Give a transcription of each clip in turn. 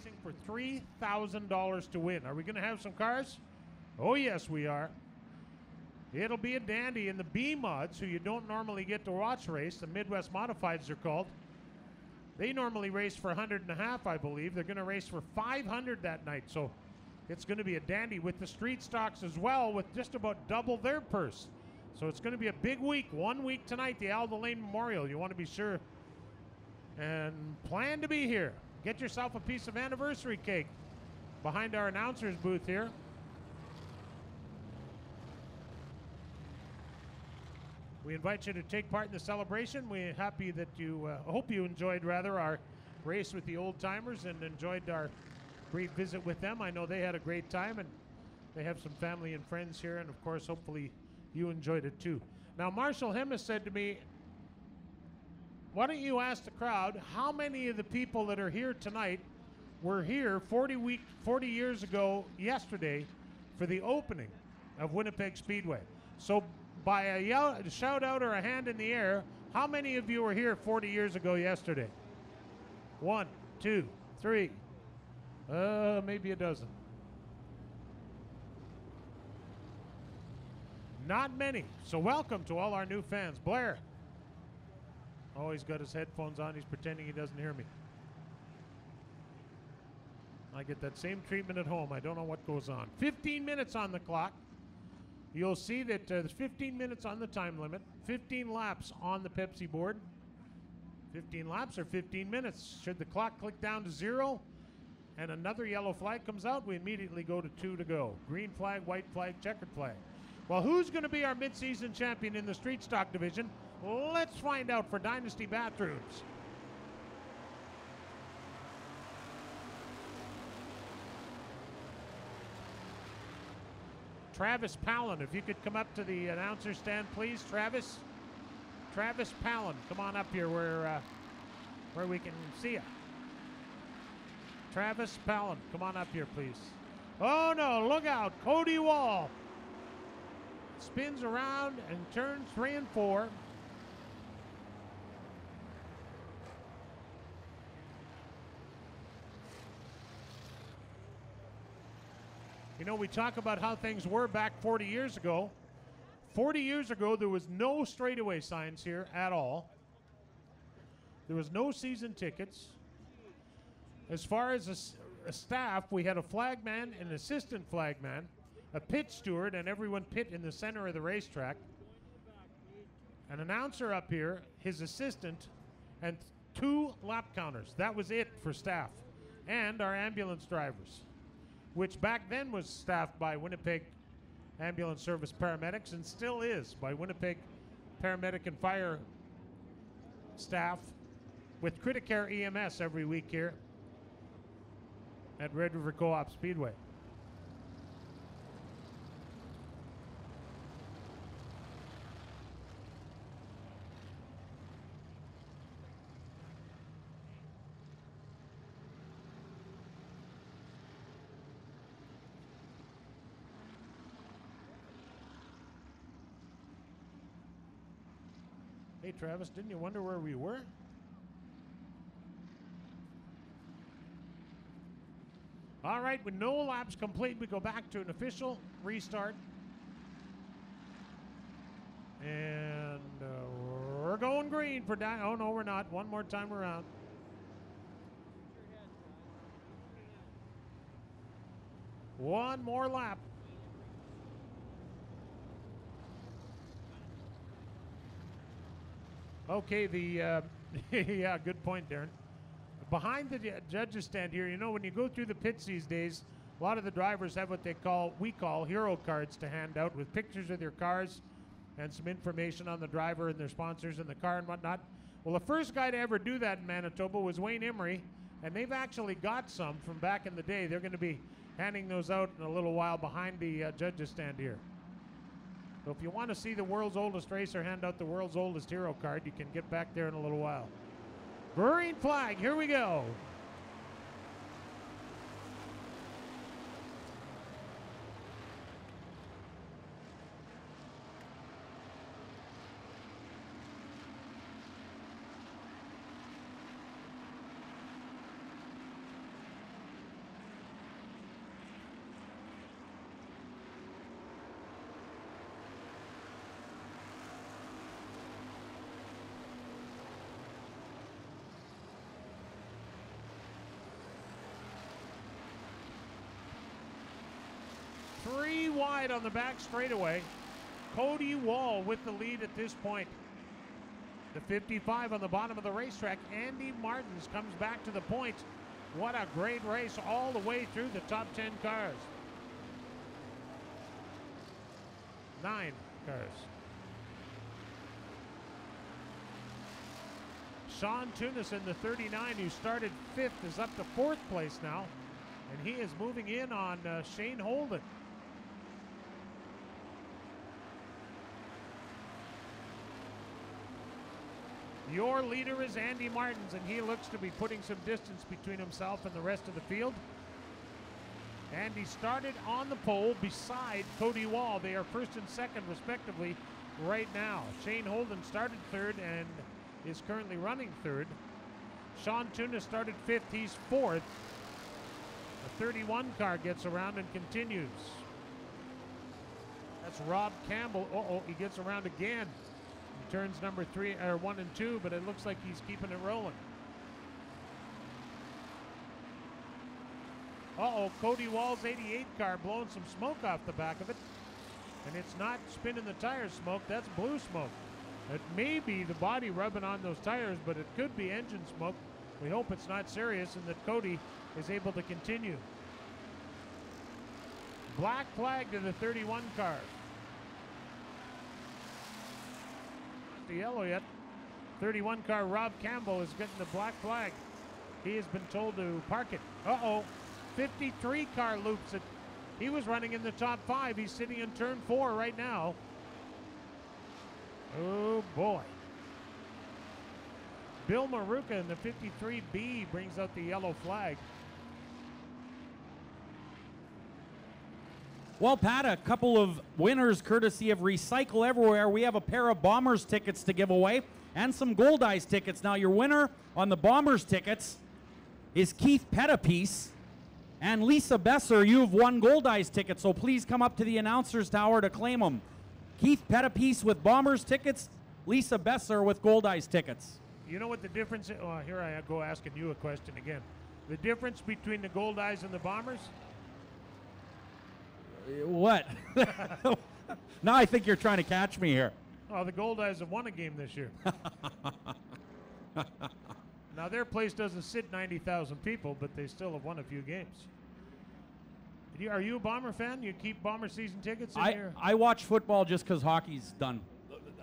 racing for $3,000 to win. Are we going to have some cars? Oh, yes, we are. It'll be a dandy in the B-Mods, who you don't normally get to watch race. The Midwest Modifieds are called. They normally race for $100.50, I believe. They're going to race for $500 that night. So it's going to be a dandy with the street stocks as well, with just about double their purse. So it's going to be a big week. 1 week tonight, the Alva Lane Memorial. You want to be sure and plan to be here. Get yourself a piece of anniversary cake behind our announcer's booth here. We invite you to take part in the celebration. We're happy that you, hope you enjoyed rather our race with the old timers and enjoyed our brief visit with them. I know they had a great time, and they have some family and friends here, and of course, hopefully you enjoyed it too. Now, Marshall Hemmes said to me, why don't you ask the crowd how many of the people that are here tonight were here 40 years ago yesterday for the opening of Winnipeg Speedway? So by a shout out or a hand in the air, how many of you were here 40 years ago yesterday? 1, 2, 3, maybe a dozen. Not many. So welcome to all our new fans. Blair. Oh, he's got his headphones on. He's pretending he doesn't hear me. I get that same treatment at home. I don't know what goes on. 15 minutes on the clock. You'll see that there's 15 minutes on the time limit, 15 laps on the Pepsi board. 15 laps or 15 minutes. Should the clock click down to 0 and another yellow flag comes out, we immediately go to 2 to go. Green flag, white flag, checkered flag. Well, who's going to be our midseason champion in the street stock division? Let's find out for Dynasty Bathrooms. Travis Palin, if you could come up to the announcer stand, please. Travis Palin, come on up here where we can see you. Travis Palin, come on up here, please. Oh no, look out, Cody Wall. Spins around and turns 3 and 4. You know, we talk about how things were back 40 years ago. 40 years ago, there was no straightaway signs here at all. There was no season tickets. As far as a staff, we had a flagman, an assistant flagman, a pit steward, and everyone pit in the center of the racetrack. An announcer up here, his assistant, and 2 lap counters. That was it for staff. And our ambulance drivers, which back then was staffed by Winnipeg Ambulance Service paramedics and still is by Winnipeg paramedic and fire staff with Criticare EMS every week here at Red River Co-op Speedway. Hey, Travis, didn't you wonder where we were? All right, with no laps complete, we go back to an official restart. And we're going green for down. Oh, no, we're not. One more time around. One more lap. Okay, yeah, good point, Darren. Behind the judges stand here, you know, when you go through the pits these days, a lot of the drivers have what we call hero cards to hand out with pictures of their cars and some information on the driver and their sponsors and the car and whatnot. Well, the first guy to ever do that in Manitoba was Wayne Emery, and they've actually got some from back in the day. They're going to be handing those out in a little while behind the judges stand here. So if you want to see the world's oldest racer hand out the world's oldest hero card, you can get back there in a little while. Green flag, here we go. 3 wide on the back straightaway. Cody Wall with the lead at this point. The 55 on the bottom of the racetrack. Andy Martins comes back to the point. What a great race all the way through the top 10 cars. 9 cars. Sean Tunison, the 39, who started 5th, is up to 4th place now. And he is moving in on Shane Holden. Your leader is Andy Martins, and he looks to be putting some distance between himself and the rest of the field. Andy started on the pole beside Cody Wall. They are 1st and 2nd, respectively, right now. Shane Holden started 3rd and is currently running 3rd. Sean Tunis started 5th. He's 4th. The 31 car gets around and continues. That's Rob Campbell. Uh-oh, he gets around again. He turns number 1 and 2, but it looks like he's keeping it rolling. Uh-oh, Cody Wall's 88 car blowing some smoke off the back of it. And it's not spinning the tires smoke, that's blue smoke. It may be the body rubbing on those tires, but it could be engine smoke. We hope it's not serious and that Cody is able to continue. Black flag to the 31 car. Not the yellow yet. 31 car Rob Campbell is getting the black flag. He has been told to park it. Uh-oh. 53 car loops it. He was running in the top 5. He's sitting in turn 4 right now. Oh boy. Bill Maruka in the 53B brings out the yellow flag. Well, Pat, a couple of winners courtesy of Recycle Everywhere. We have a pair of Bombers tickets to give away and some Gold Eyes tickets. Now, your winner on the Bombers tickets is Keith Pettipiece. And Lisa Besser, you've won Gold Eyes tickets, so please come up to the announcer's tower to claim them. Keith Pettipiece with Bombers tickets, Lisa Besser with Gold Eyes tickets. You know what the difference is? Oh, here I go asking you a question again. The difference between the Gold Eyes and the Bombers? What? Now I think you're trying to catch me here. Oh, the Gold Eyes have won a game this year. Now, their place doesn't sit 90,000 people, but they still have won a few games. Are you a Bomber fan? You keep Bomber season tickets in here? I watch football just because hockey's done.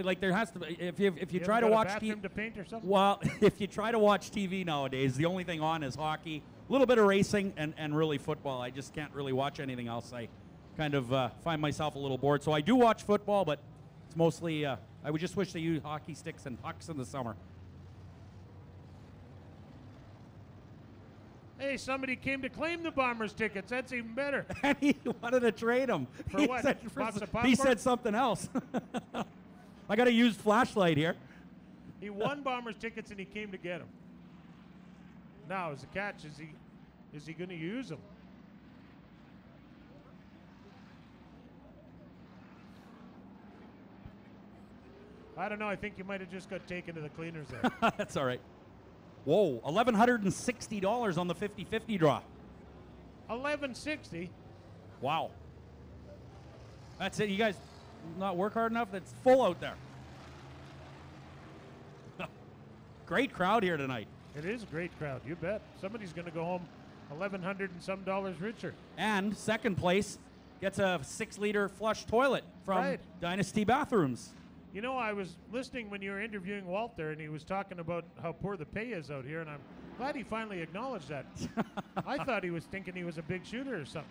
Like, there has to be, if you try to watch TV to paint or something? Well, if you try to watch TV nowadays, the only thing on is hockey, a little bit of racing, and really football. I just can't really watch anything else. I kind of find myself a little bored. So I do watch football, but it's mostly, I would just wish they used hockey sticks and pucks in the summer. Hey, somebody came to claim the Bombers tickets. That's even better. And he wanted to trade them. For he what? Said, He said something else. I got a used flashlight here. He won Bombers tickets and he came to get them. Now, as a catch, is he going to use them? I don't know. I think you might have just got taken to the cleaners there. That's all right. Whoa, $1,160 on the 50-50 draw. $1,160. Wow. That's it. You guys not work hard enough? It's full out there. Great crowd here tonight. It is a great crowd. You bet. Somebody's going to go home $1,100 and some richer. And second place gets a 6-liter flush toilet from Dynasty Bathrooms. You know, I was listening when you were interviewing Walt there, and he was talking about how poor the pay is out here, and I'm glad he finally acknowledged that. I thought he was thinking he was a big shooter or something.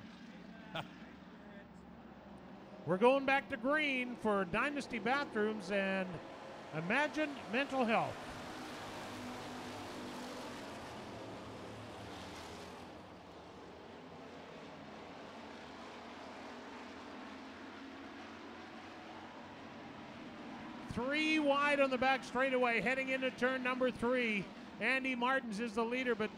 We're going back to green for Dynasty Bathrooms and Imagine Mental Health. Three wide on the back straightaway, heading into turn number 3. Andy Martins is the leader, but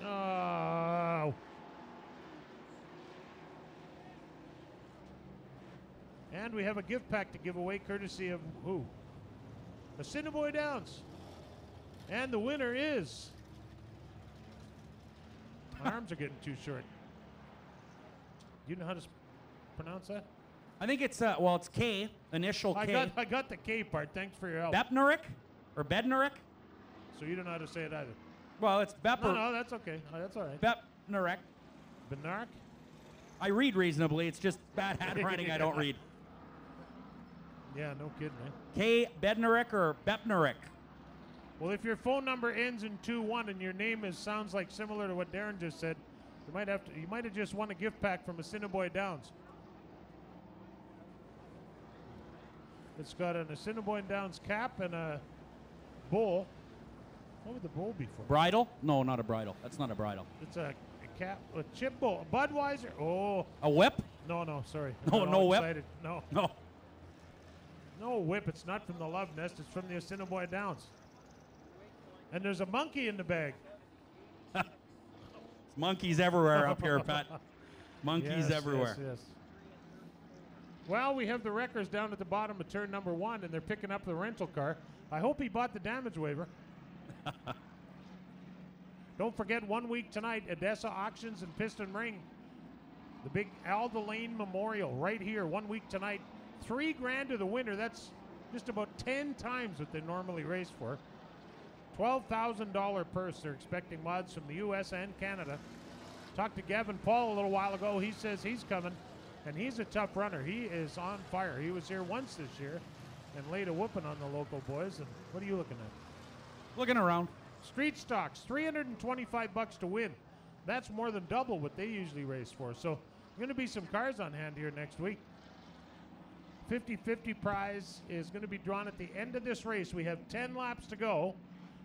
and we have a gift pack to give away, courtesy of who? Assiniboia Downs. And the winner is. My arms are getting too short. Do you know how to pronounce that? I think it's well, it's K, initial K. I got the K part. Thanks for your help. Bepnerick or Bednerick? So you don't know how to say it either. Well, it's Bepper. No, that's okay. That's all right. Bepnerick. Benark? I read reasonably. It's just bad handwriting. I don't read. Yeah, no kidding, eh? K. Bednerick or Bepnerick? Well, if your phone number ends in 21 and your name sounds like similar to what Darren just said, you might have just won a gift pack from Assiniboia Downs. It's got an Assiniboia Downs cap and a bowl. What would the bowl be for? Bridle? No, not a bridle. That's not a bridle. It's a cap, a chip bowl, a Budweiser. Oh. A whip? No, sorry. No whip? Excited. No. No whip. It's not from the Love Nest. It's from the Assiniboia Downs. And there's a monkey in the bag. There's monkeys everywhere up here, Pat. Monkeys everywhere. Yes. Well, we have the wreckers down at the bottom of turn number 1, and they're picking up the rental car. I hope he bought the damage waiver. Don't forget, 1 week tonight, Odessa Auctions and Piston Ring. The big Al Delane Memorial right here, 1 week tonight. $3,000 to the winner. That's just about 10 times what they normally race for. $12,000 purse. They're expecting mods from the U.S. and Canada. Talked to Gavin Paul a little while ago. He says he's coming, and he's a tough runner. He is on fire. He was here once this year and laid a whooping on the local boys. And what are you looking at? Looking around. Street stocks, $325 to win. That's more than double what they usually race for. So going to be some cars on hand here next week. 50-50 prize is going to be drawn at the end of this race. We have 10 laps to go.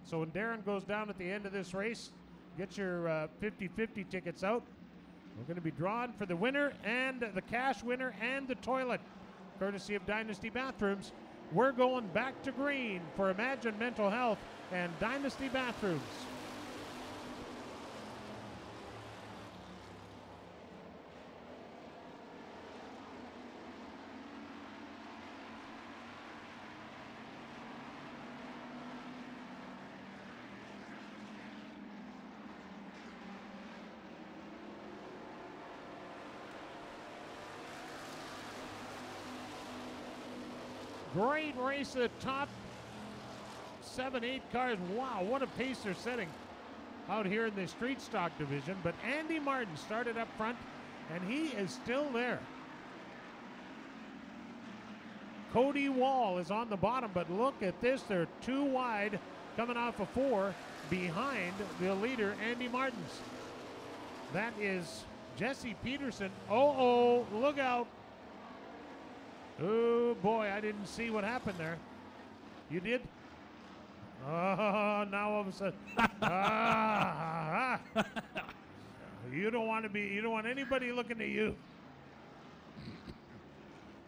So when Darren goes down at the end of this race, get your 50-50 tickets out. We're going to be drawn for the winner and the cash winner and the toilet, courtesy of Dynasty Bathrooms. We're going back to green for Imagine Mental Health and Dynasty Bathrooms. Great race of the top 7-8 cars. Wow, what a pace they're setting out here in the street stock division. But Andy Martin started up front, and he is still there. Cody Wall is on the bottom, but look at this. They're 2 wide coming off of 4 behind the leader, Andy Martins. That is Jesse Peterson. Uh-oh, look out. Oh, boy, I didn't see what happened there. You did? Oh, now all of a sudden. You don't want anybody looking at you.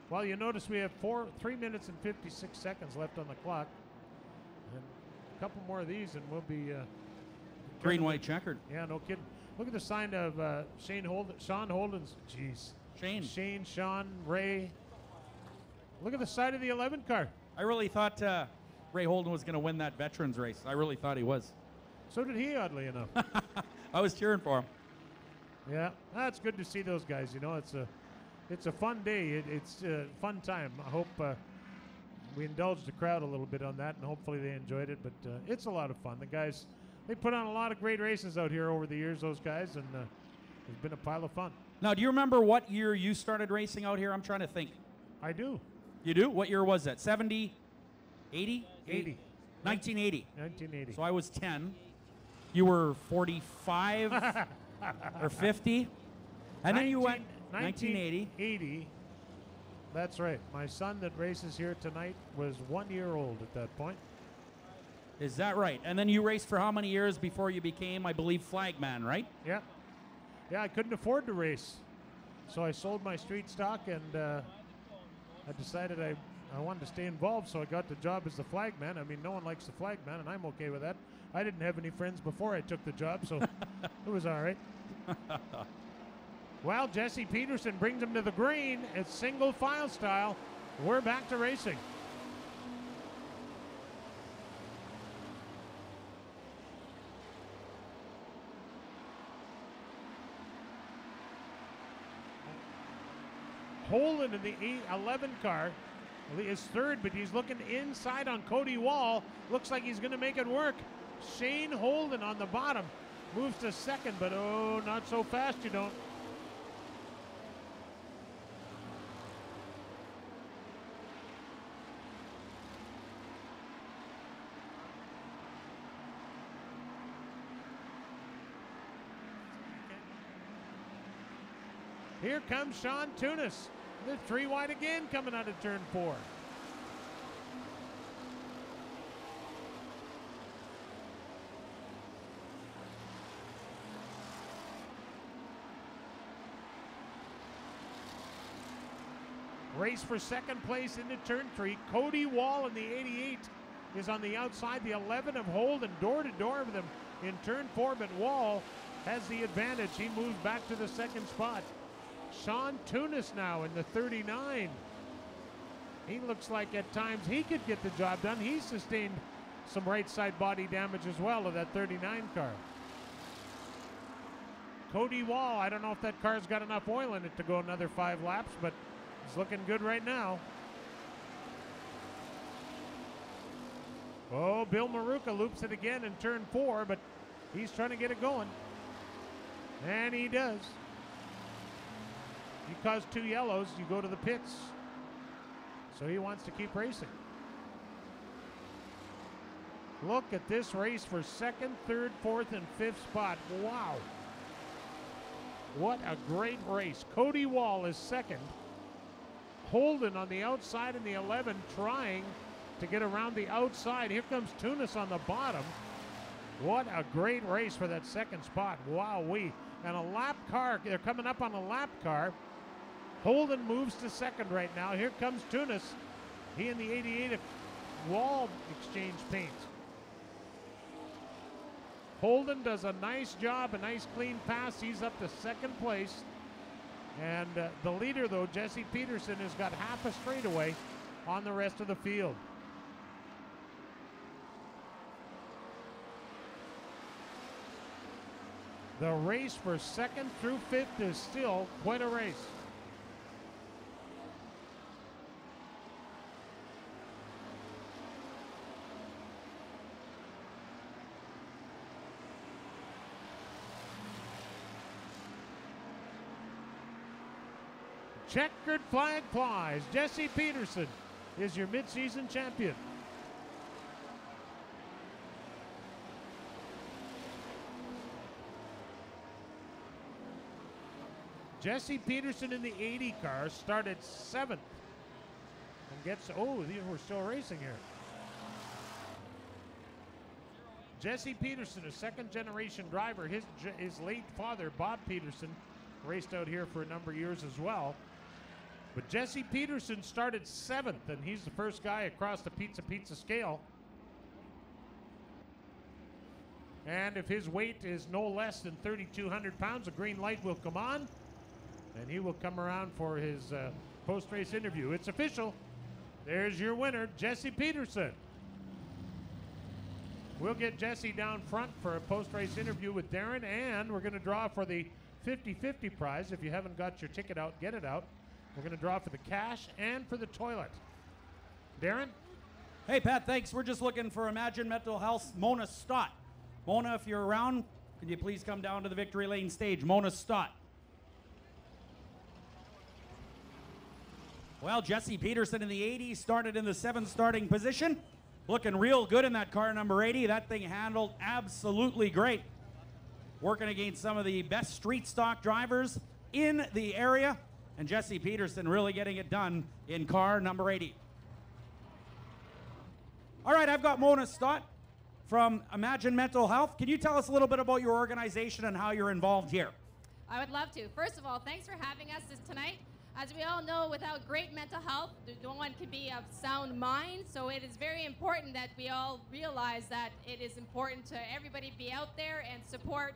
Well, you notice we have 3 minutes and 56 seconds left on the clock. And a couple more of these and we'll be... green, white, checkered. Yeah, no kidding. Look at the sign of Sean Holden's. Jeez. Sean, Ray. Look at the side of the 11 car. I really thought Ray Holden was going to win that veterans race. I really thought he was. So did he, oddly enough. I was cheering for him. Yeah, that's good to see those guys. You know, it's a fun day. It's a fun time. I hope we indulged the crowd a little bit on that, and hopefully they enjoyed it. But it's a lot of fun. The guys, they put on a lot of great races out here over the years, those guys, and it's been a pile of fun. Now, do you remember what year you started racing out here? I'm trying to think. I do. You do? What year was that? 70? 80? 80. 1980. 1980. So I was 10. You were 45 or 50. And then you went 1980. 80. That's right. My son that races here tonight was 1 year old at that point. Is that right? And then you raced for how many years before you became, I believe, flagman, right? Yeah. Yeah, I couldn't afford to race. So I sold my street stock and I decided I wanted to stay involved, so I got the job as the flagman. I mean, no one likes the flagman, and I'm okay with that. I didn't have any friends before I took the job, so it was all right. Well, Jesse Peterson brings him to the green. It's single file style. We're back to racing. Holden in the 11 car is third, but he's looking inside on Cody Wall. Looks like he's going to make it work. Shane Holden on the bottom moves to second, but oh, not so fast, you don't. Here comes Sean Tunis. The 3 wide again coming out of turn 4. Race for second place into turn 3. Cody Wall in the 88 is on the outside. The 11 of Holden door to door with him in turn 4, but Wall has the advantage. He moves back to the second spot. Sean Tunis now in the 39. He looks like at times he could get the job done. He sustained some right side body damage as well of that 39 car. Cody Wall, I don't know if that car's got enough oil in it to go another 5 laps, but it's looking good right now. Oh, Bill Maruka loops it again in turn 4, but he's trying to get it going. And he does. You cause 2 yellows, you go to the pits. So he wants to keep racing. Look at this race for second, third, fourth, and fifth spot. Wow. What a great race. Cody Wall is second. Holden on the outside in the 11 trying to get around the outside. Here comes Tunis on the bottom. What a great race for that second spot. Wow-wee. And a lap car, they're coming up on a lap car. Holden moves to second right now. Here comes Tunis. He and the 88 Wall exchange paint. Holden does a nice job, a nice clean pass. He's up to second place. And the leader, though, Jesse Peterson, has got half a straightaway on the rest of the field. The race for second through fifth is still quite a race. Checkered flag flies. Jesse Peterson is your midseason champion. Jesse Peterson in the 80 car started 7th and gets, oh, we're still racing here. Jesse Peterson, a second generation driver. His late father, Bob Peterson, raced out here for a number of years as well. But Jesse Peterson started 7th, and he's the first guy across the pizza scale. And if his weight is no less than 3,200 pounds, a green light will come on, and he will come around for his post-race interview. It's official. There's your winner, Jesse Peterson. We'll get Jesse down front for a post-race interview with Darren, and we're going to draw for the 50-50 prize. If you haven't got your ticket out, get it out. We're going to draw for the cash and for the toilet. Darren? Hey, Pat, thanks. We're just looking for Imagine Mental Health's Mona Stott. Mona, if you're around, can you please come down to the Victory Lane stage? Mona Stott. Well, Jesse Peterson in the 80 started in the 7th starting position. Looking real good in that car number 80. That thing handled absolutely great. Working against some of the best street stock drivers in the area. And Jesse Peterson really getting it done in car number 80. All right, I've got Mona Stott from Imagine Mental Health. Can you tell us a little bit about your organization and how you're involved here? I would love to. First of all, thanks for having us tonight. As we all know, without great mental health, no one can be of sound mind. So it is very important that we all realize that it is important to everybody be out there and support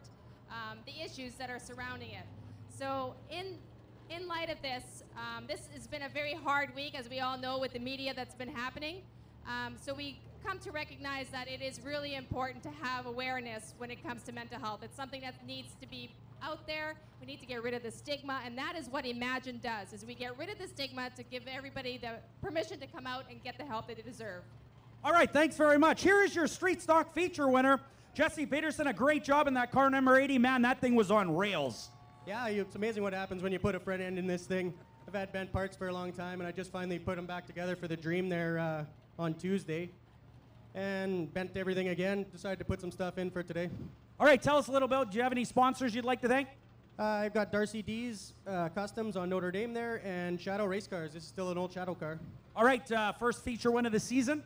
the issues that are surrounding it. So in light of this, this has been a very hard week, as we all know, with the media that's been happening. So we come to recognize that it is really important to have awareness when it comes to mental health. It's something that needs to be out there. We need to get rid of the stigma, and that is what Imagine does, is we get rid of the stigma to give everybody the permission to come out and get the help that they deserve. All right, thanks very much. Here is your Street Stock feature winner, Jesse Peterson. A great job in that car number 80. Man, that thing was on rails. Yeah, it's amazing what happens when you put a front end in this thing. I've had bent parts for a long time, and I just finally put them back together for the Dream there on Tuesday. And bent everything again, decided to put some stuff in for today. All right, tell us a little about, do you have any sponsors you'd like to thank? I've got Darcy D's Customs on Notre Dame there, and Shadow Race Cars. This is still an old Shadow car. All right, first feature win of the season.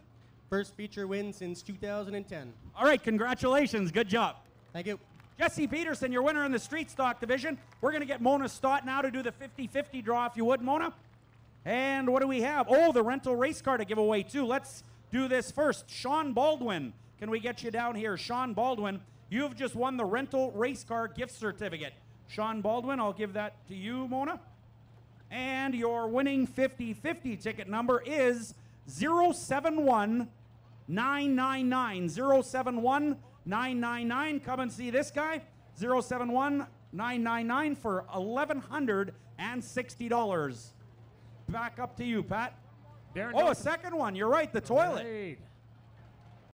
First feature win since 2010. All right, congratulations, good job. Thank you. Jesse Peterson, your winner in the Street Stock division. We're going to get Mona Stott now to do the 50-50 draw, if you would, Mona. And what do we have? Oh, the rental race car to give away, too. Let's do this first. Sean Baldwin, can we get you down here? Sean Baldwin, you've just won the rental race car gift certificate. Sean Baldwin, I'll give that to you, Mona. And your winning 50-50 ticket number is 071999. 071999. Come and see this guy. 071999 for $1,160. Back up to you, Pat. Darren Oh, a Nelson. second one. You're right, the toilet. Right.